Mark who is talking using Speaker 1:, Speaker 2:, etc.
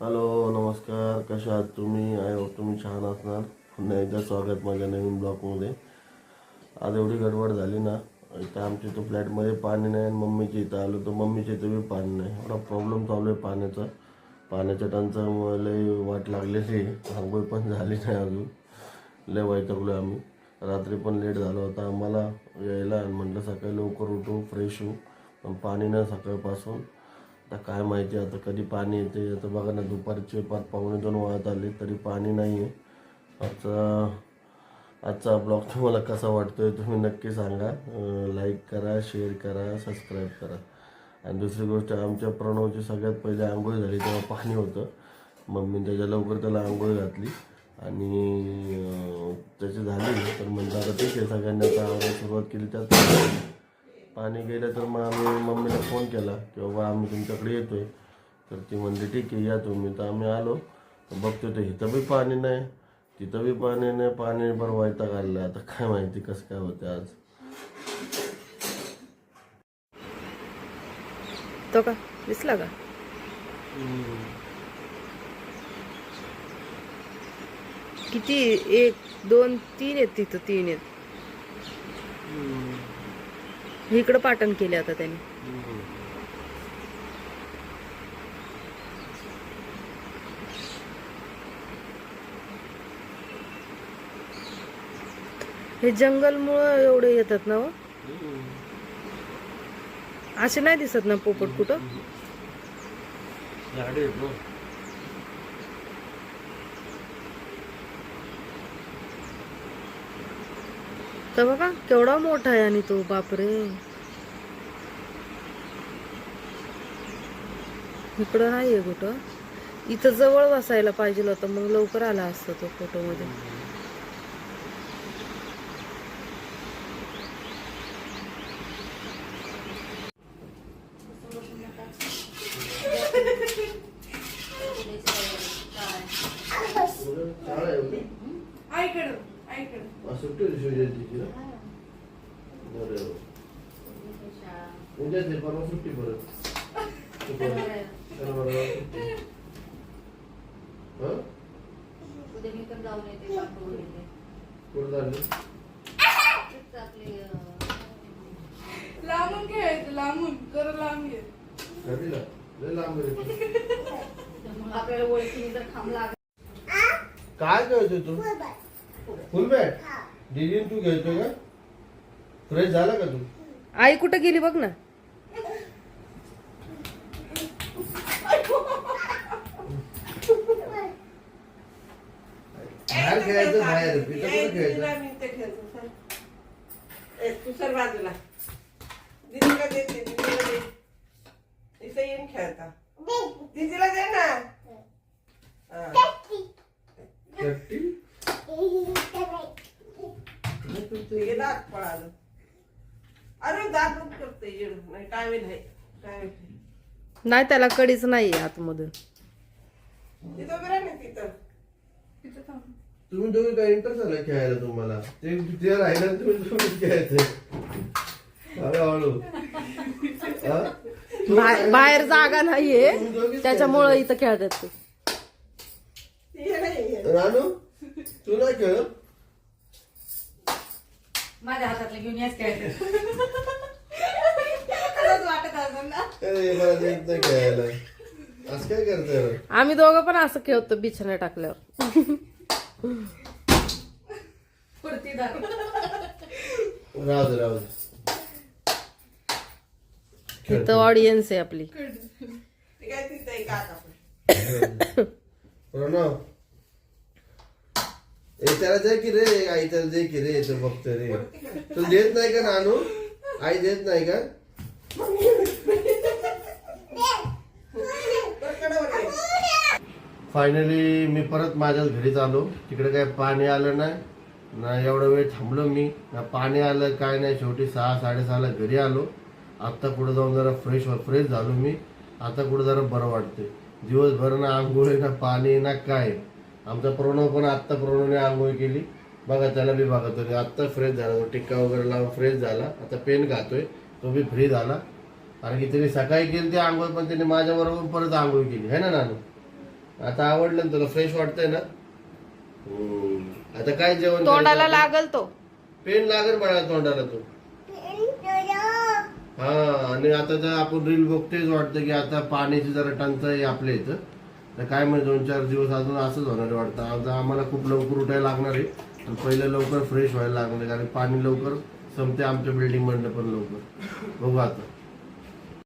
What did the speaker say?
Speaker 1: Hello नमस्कार, कशा आहात तुम्ही? आय होप तुम्ही छान असणार. पुन्हा एकदा स्वागत माझ्या नवीन ब्लॉगमध्ये. आज एवढी गडबड झाली ना, इथं आमच्या इथं फ्लॅटमध्ये पाणी नाही आणि मम्मीच्या इथं आलो तर मम्मीच्या इथं बी पाणी नाही. एवढा प्रॉब्लेम चालू आहे पाण्याच्या टंचाईमुळे लई वाट लागलेली आहे. आंघोळ पण झाली नाही अजून, लय वैतागलो आम्ही. रात्री पण लेट झाला होता आम्हाला यायला आणि म्हटलं सकाळी लवकर उठू, फ्रेश होऊ, पण पाणी नाही सकाळपासून. आता काय माहिती आता कधी पाणी येते. आता बघा ना, दुपारचे 5-2 वाजत आले तरी पाणी नाही आहे. आजचा ब्लॉग तुम्हाला कसा वाटतोय तुम्ही नक्की सांगा. लाईक करा, शेअर करा, सबस्क्राईब करा. आणि दुसरी गोष्ट, आमच्या प्रणवची सगळ्यात पहिले आंघोळ झाली तेव्हा पाणी होतं. मम्मी त्याच्या लवकर त्याला आंघोळ घातली आणि त्याची झाली तर म्हणलं आता ठीक आहे, सगळ्यांनी आता आंघोळ सुरुवात केली. त्यात पाणी गेलं तर मग आम्ही मम्मीला फोन केला की बाबा आम्ही तुमच्याकडे येतोय. तर ती म्हणली ठीक आहे या तुम्ही. तर आम्ही आलो तर बघतो तर इथं बी पाणी नाही, तिथं बी पाणी नाही. पाणी बरं वैताग आलं. आता काय माहिती कसं काय होतं आज.
Speaker 2: तो का दिसला का? किती? 1 2 3 आहेत तिथं, 3 आहेत. इकडं पाटण केले आता त्यांनी. हे जंगलमुळं एवढे येतात ना हो. असे नाही दिसत ना पोपट कुठं. तर बघा केवढा मोठा आहे आणि तो, बापरे. इकडं नाहीये कुठं. इथं जवळ बसायला पाहिजे होतं, मग लवकर आला असता तो फोटो मध्ये.
Speaker 1: उद्या ते परवा सुट्टी परत.
Speaker 3: लांबून खेळायचं, लांबून जरा लांब घे. आपल्याला ओळखीने जर खांब लागला.
Speaker 1: काय खेळतोय तू? फुल बॅट दीदी तू खेळतोय का? फ्रेश झाला का तू?
Speaker 2: आई कुठं गेली बघ ना.
Speaker 1: बाहेर खेळायचं, बाहेर इथं कुठं खेळायचं?
Speaker 3: तू सर बाजूला दीदीला दे, दीदीला दे. इथं येऊन खेळता. दीदीला दे ना.
Speaker 1: चट्टी?
Speaker 3: हे दात पळालं. अरे दात रूप करते येड. नाही टावेल आहे, टावेल.
Speaker 2: नाही, त्याला कडीच नाही आतमधून.
Speaker 3: तिथं उभं राहा ना, तिथं तिथं थांब.
Speaker 1: तुम्ही दोघे काय इंटरेस्ट आला खेळायला तुम्हाला? ते राहिलं तुम्ही दोघे खेळायचं हळूहळू.
Speaker 2: बाहेर जागा नाहीये त्याच्यामुळं इथं खेळतात ते.
Speaker 1: रानू तू नाही खेळ?
Speaker 3: माझ्या हातातलं घेऊन याच खेळायचं. वाटत असेल ना.
Speaker 1: अरे मला देत नाही खेळायला. असं काय करतोय?
Speaker 2: आम्ही दोघं पण असं खेळतो बिछाना टाकल्यावर.
Speaker 1: राहू दे राहू दे.
Speaker 2: इथं ऑडियन्स आहे आपली.
Speaker 3: काय तिथं एक आता
Speaker 1: प्रणव त्याला जाय की रे, आई त्याला दे की रे. तो बघतो रे. तुला देत नाही का नानू? आई देत नाही का? फायनली मी परत माझ्याच घरीच आलो. तिकडे काय पाणी आलं नाही ना, एवढा वेळ थांबलो मी ना. पाणी आलं काय नाही. शेवटी 6-6:30ला घरी आलो. आत्ता पुढे जाऊन जरा फ्रेश झालो मी. आता कुठं जरा बरं वाटते. दिवसभर ना आंघोळ ना पाणी ना काय. आमचा प्रणव पण आत्ता प्रणवने आंघोळ केली बघा. त्याला बी बघा तरी आत्ता फ्रेश झाला. टिक्का वगैरे लावून फ्रेश झाला. आता पेन खातोय, तो बी फ्री झाला. कारण की त्याने सकाळी केली ती आंघोळ, पण त्याने माझ्याबरोबर परत आंघोळ केली है ना नानू? आता आवडलं ना तुला? फ्रेश वाटतंय ना? आता काय जेवण
Speaker 2: तोंडाला
Speaker 1: करायचं?
Speaker 2: लागल तो.
Speaker 1: पेन लागेल बाळा तोंडाला तो. हा, आणि आता जर आपण रील बघतेच वाटतं की आता पाण्याची जरा टंचाई आपल्या इथं, तर काय म्हणजे 2-4 दिवस अजून असंच होणार आहे वाटतं. आता आम्हाला खूप लवकर उठायला लागणार आहे आणि पहिलं लवकर फ्रेश व्हायला लागणार, कारण पाणी लवकर संपते आमच्या बिल्डिंग मधलं पण लवकर. बघू आता.